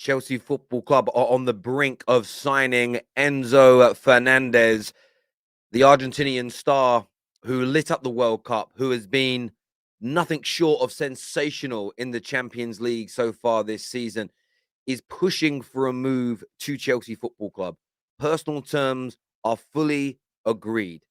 Chelsea Football Club are on the brink of signing Enzo Fernandez, the Argentinian star who lit up the World Cup, who has been nothing short of sensational in the Champions League so far this season, is pushing for a move to Chelsea Football Club. Personal terms are fully agreed.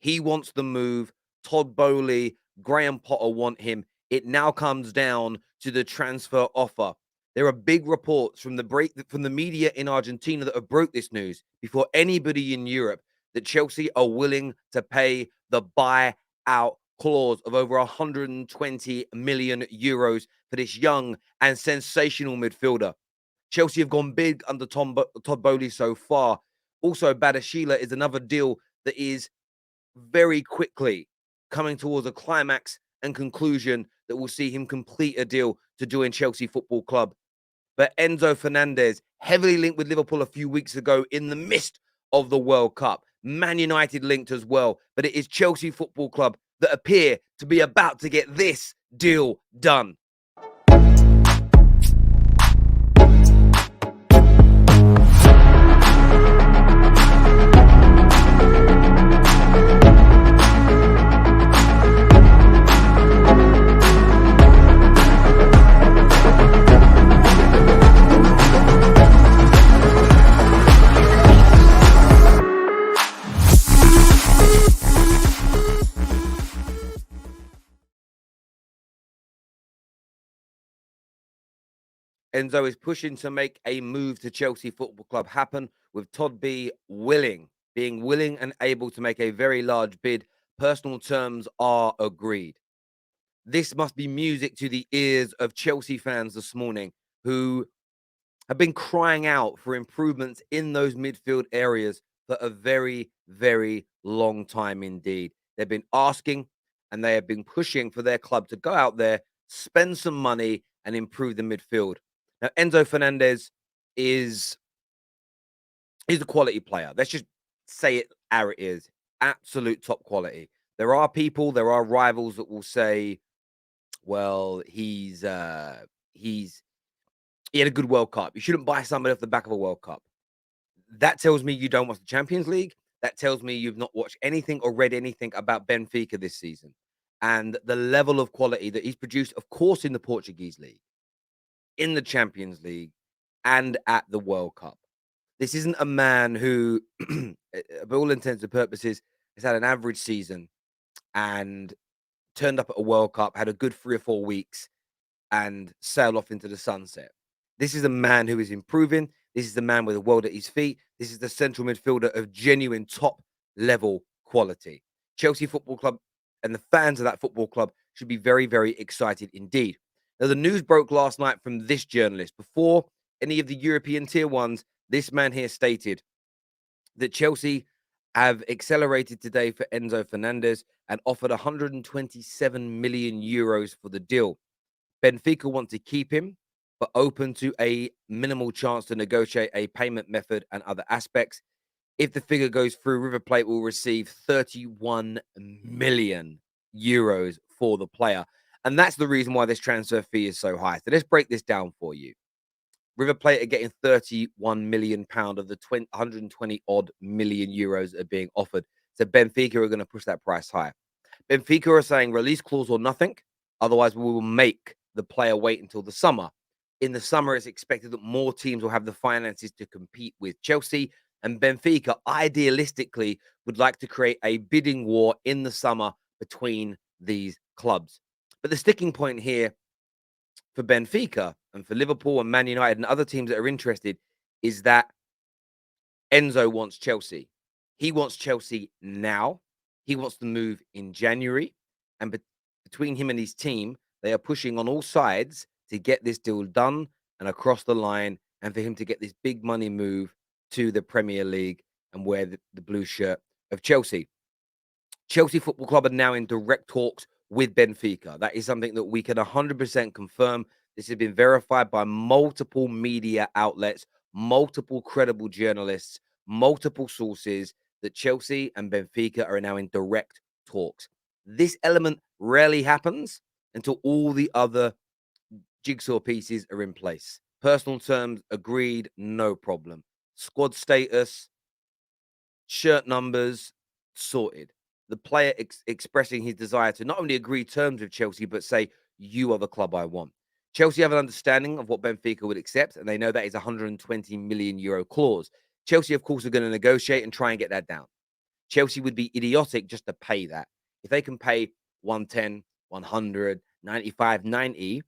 He wants the move. Todd B, Graham Potter want him. It now comes down to the transfer offer. There are big reports from the media in Argentina that have broke this news before anybody in Europe that Chelsea are willing to pay the buyout clause of over 120 million euros for this young and sensational midfielder. Chelsea have gone big under Todd Bowley so far. Also, Badashila is another deal that is very quickly coming towards a climax and conclusion that will see him complete a deal to join Chelsea Football Club. But Enzo Fernandez, heavily linked with Liverpool a few weeks ago in the midst of the World Cup. Man United linked as well. But it is Chelsea Football Club that appear to be about to get this deal done. Enzo is pushing to make a move to Chelsea Football Club happen, with Todd B being willing and able to make a very large bid. Personal terms are agreed. This must be music to the ears of Chelsea fans this morning who have been crying out for improvements in those midfield areas for a very, very long time indeed. They've been asking and they have been pushing for their club to go out there, spend some money, and improve the midfield. Now, Enzo Fernandez is a quality player. Let's just say it how it is. Absolute top quality. There are rivals that will say, well, he had a good World Cup. You shouldn't buy somebody off the back of a World Cup. That tells me you don't watch the Champions League. That tells me you've not watched anything or read anything about Benfica this season and the level of quality that he's produced, of course, in the Portuguese league, in the Champions League, and at the World Cup. This isn't a man who, by all intents and purposes, has had an average season and turned up at a World Cup, had a good 3 or 4 weeks, and sailed off into the sunset. This is a man who is improving. This is the man with the world at his feet. This is the central midfielder of genuine top level quality. Chelsea Football Club and the fans of that football club should be very, very excited indeed. Now, the news broke last night from this journalist. Before any of the European tier ones, this man here stated that Chelsea have accelerated today for Enzo Fernandez and offered 127 million euros for the deal. Benfica want to keep him, but open to a minimal chance to negotiate a payment method and other aspects. If the figure goes through, River Plate will receive 31 million euros for the player. And that's the reason why this transfer fee is so high. So let's break this down for you. River Plate are getting 31 million pound of the 120 odd million euros that are being offered. So Benfica are going to push that price high. Benfica are saying release clause or nothing. Otherwise, we will make the player wait until the summer. In the summer, it's expected that more teams will have the finances to compete with Chelsea. And Benfica, idealistically, would like to create a bidding war in the summer between these clubs. But the sticking point here for Benfica and for Liverpool and Man United and other teams that are interested is that Enzo wants Chelsea. He wants Chelsea now. He wants to move in January. And between him and his team, they are pushing on all sides to get this deal done and across the line and for him to get this big money move to the Premier League and wear the blue shirt of Chelsea. Chelsea Football Club are now in direct talks with Benfica. That is something that we can 100% confirm. This has been verified by multiple media outlets, multiple credible journalists, multiple sources that Chelsea and Benfica are now in direct talks. This element rarely happens until all the other jigsaw pieces are in place. Personal terms agreed, no problem. Squad status, shirt numbers, sorted. The player expressing his desire to not only agree terms with Chelsea, but say, you are the club I want. Chelsea have an understanding of what Benfica would accept, and they know that is a 120 million euro clause. Chelsea, of course, are going to negotiate and try and get that down. Chelsea would be idiotic just to pay that. If they can pay 110, 100, 95, 90,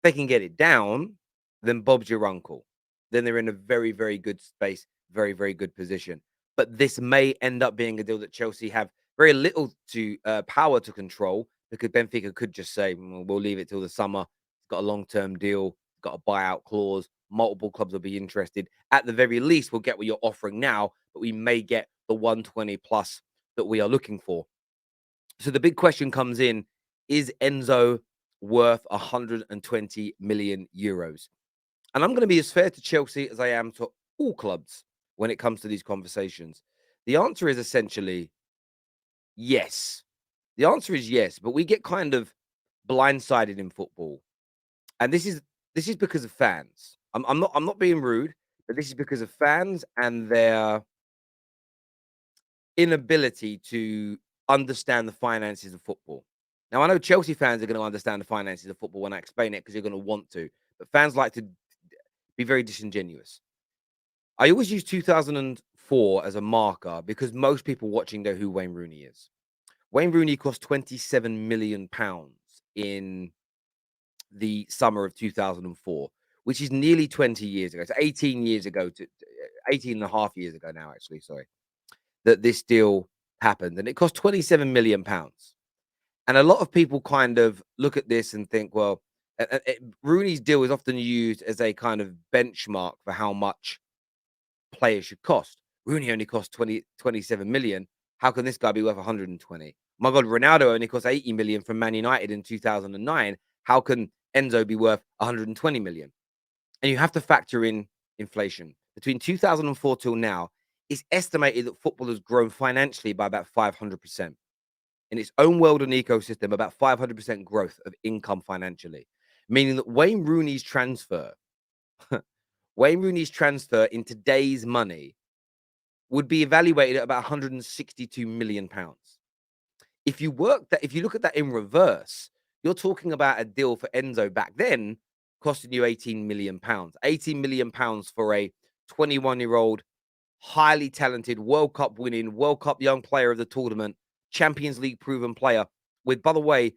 they can get it down, then Bob's your uncle. Then they're in a very, very good space, very, very good position. But this may end up being a deal that Chelsea have very little to power to control, because Benfica could just say, we'll leave it till the summer. It's got a long-term deal, got a buyout clause. Multiple clubs will be interested. At the very least, we'll get what you're offering now, but we may get the 120 plus that we are looking for. So the big question comes in, is Enzo worth 120 million euros? And I'm going to be as fair to Chelsea as I am to all clubs when it comes to these conversations. The answer is essentially yes. The answer is yes, but we get kind of blindsided in football. And this is because of fans. I'm not being rude, but this is because of fans and their inability to understand the finances of football. Now, I know Chelsea fans are going to understand the finances of football when I explain it, because you're going to want to, but fans like to be very disingenuous. I always use 2004 as a marker because most people watching know who Wayne Rooney is. Wayne Rooney cost 27 million pounds in the summer of 2004, which is nearly 20 years ago. It's 18 years ago, to 18 and a half years ago now, actually, sorry, that this deal happened, and it cost 27 million pounds. And a lot of people kind of look at this and think, well, Rooney's deal is often used as a kind of benchmark for how much players should cost. Rooney only cost 27 million. How can this guy be worth 120? My God, Ronaldo only cost 80 million from Man United in 2009. How can Enzo be worth 120 million? And you have to factor in inflation. Between 2004 till now, it's estimated that football has grown financially by about 500%. In its own world and ecosystem, about 500% growth of income financially, meaning that Wayne Rooney's transfer in today's money would be evaluated at about 162 million pounds. If you look at that in reverse, you're talking about a deal for Enzo back then costing you 18 million pounds. 18 million pounds for a 21-year-old, highly talented, World Cup winning, World Cup young player of the tournament, Champions League proven player with, by the way,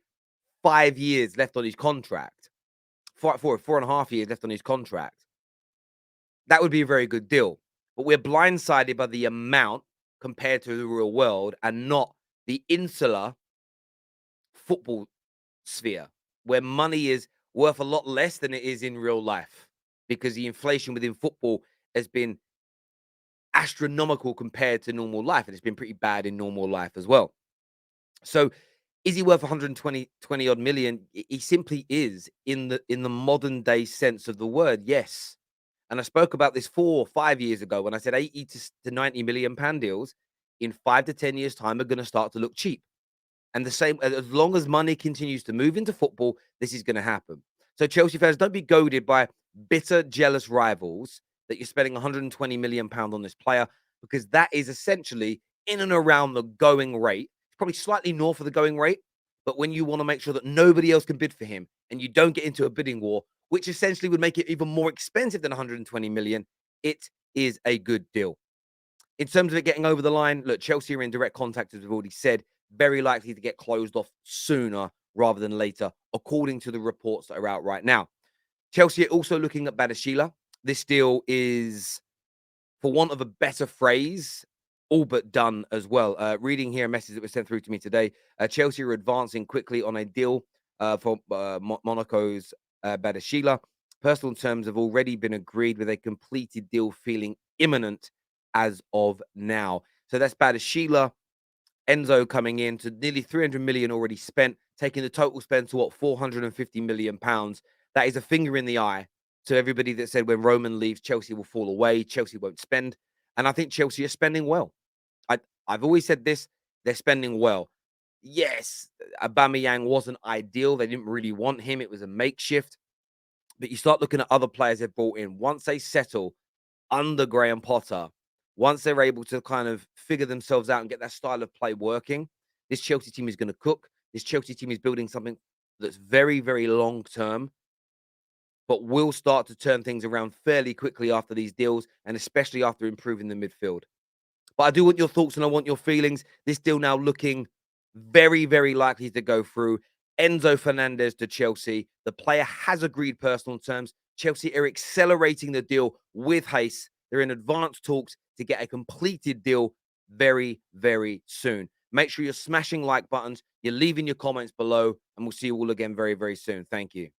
5 years left on his contract. 4.5 years left on his contract. That would be a very good deal. But we're blindsided by the amount compared to the real world, and not the insular football sphere, where money is worth a lot less than it is in real life, because the inflation within football has been astronomical compared to normal life, and it's been pretty bad in normal life as well. So is he worth 120 odd million? He simply is, in the modern day sense of the word, yes. And I spoke about this 4 or 5 years ago when I said 80 to 90 million pound deals in 5 to 10 years' time are going to start to look cheap. And the same, as long as money continues to move into football, this is going to happen. So Chelsea fans, don't be goaded by bitter, jealous rivals that you're spending 120 million pound on this player, because that is essentially in and around the going rate. It's probably slightly north of the going rate, but when you want to make sure that nobody else can bid for him and you don't get into a bidding war, which essentially would make it even more expensive than 120 million, it is a good deal. In terms of it getting over the line, look, Chelsea are in direct contact, as we've already said, very likely to get closed off sooner rather than later, according to the reports that are out right now. Chelsea are also looking at Badashila. This deal is, for want of a better phrase, all but done as well. Reading here a message that was sent through to me today. Chelsea are advancing quickly on a deal for Monaco's Badashila. Personal terms have already been agreed, with a completed deal feeling imminent as of now. So that's Badashila. Enzo coming in to nearly 300 million already spent, taking the total spend to what, 450 million pounds. That is a finger in the eye to everybody that said when Roman leaves, Chelsea will fall away, Chelsea won't spend. And I think Chelsea are spending well. I've always said this, they're spending well. Yes, Aubameyang wasn't ideal. They didn't really want him. It was a makeshift. But you start looking at other players they've brought in. Once they settle under Graham Potter, once they're able to kind of figure themselves out and get that style of play working, this Chelsea team is going to cook. This Chelsea team is building something that's very, very long term, but will start to turn things around fairly quickly after these deals, and especially after improving the midfield. But I do want your thoughts and I want your feelings. This deal now looking very, very likely to go through. Enzo Fernandez to Chelsea. The player has agreed personal terms. Chelsea are accelerating the deal with haste. They're in advanced talks to get a completed deal very, very soon. Make sure you're smashing like buttons. You're leaving your comments below, and we'll see you all again very, very soon. Thank you.